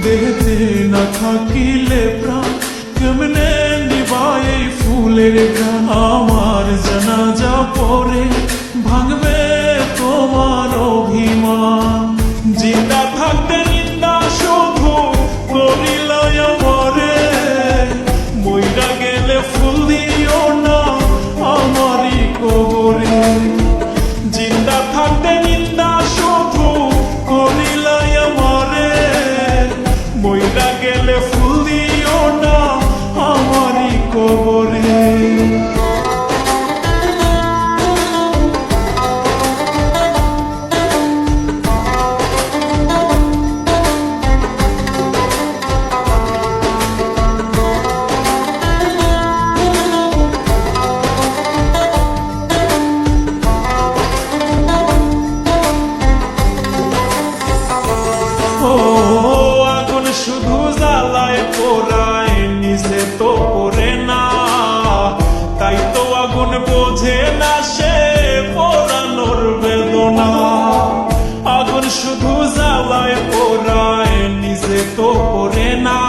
দেহতে না থাকিলে প্রাণ কেমনে নিবায় ফুলের গান। আমার জানাজা পরে ভাঙবে তোমার অভিমান। জিন্দা থাকতে নিন্দা শুধু করিলা আমারে, মইরা গেলে ফুল দিও না আমারই কবরে। জিন্দা থাকতে নিন্দা শুধু করিলা আমারে, মইরা গেলে ফুল দিও না আমারই কবরে। আগুন শুধু জ্বালায় পোড়ায় নিজে তো পড়ে না, তাই তো আগুন বোঝে না সে পোড়ানোর বেদনা। আগুন শুধু জ্বালায় পোড়ায় নিজে তো পড়ে না,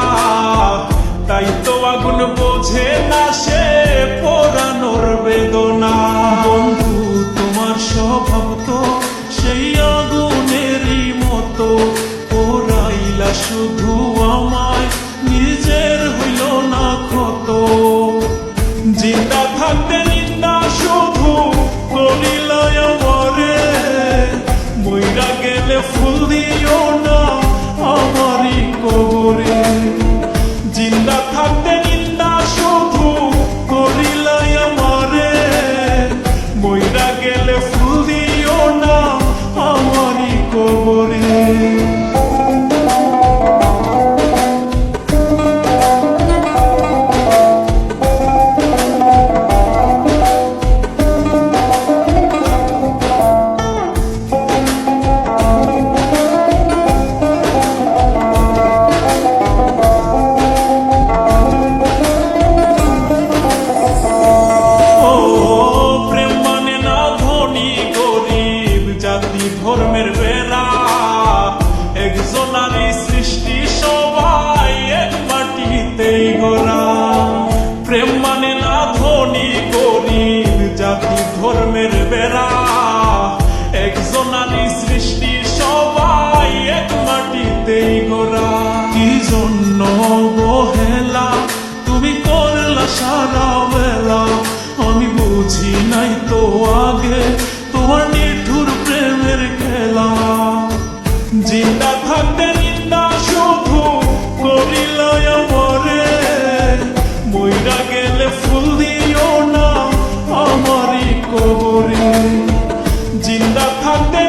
তাই তো আগুন বোঝে না সে পোড়ানোর বেদনা। বন্ধু তোমার স্বভাব তো সেই আগুনেরই মতো, পোড়াইলা শুধু আমায় নিজের হইল না ক্ষত। জিন্দা থাকতে নিন্দা শুধু করিলা আমারে, মইরা গেলে ফুল দিও না আমারই কবরে। জিন্দা থাকতে নিন্দা শুধু করিলা আমারে, মইরা গেলে ফুল দিও না আমারই কবরে। ধর্মের বেড়া একজনারই সৃষ্টি, সবাই এক মাটিতেই গড়া। প্রেম মানে না ধনী গরিব, জাতি ধর্মের বেড়া একজনারই সৃষ্টি, সবাই এক মাটিতেই গড়া। কি জন্য অবহেলা তুমি করলা সারা বেলা, আমি বুঝি নাই তো আগে তোমার নিঠুর প্রেমের খেলা। জিন্দা থাকতে নিন্দা শুধু করিলা আমারে, মইরা গেলে ফুল দিও না আমারই কবরে। জিন্দা থাকতে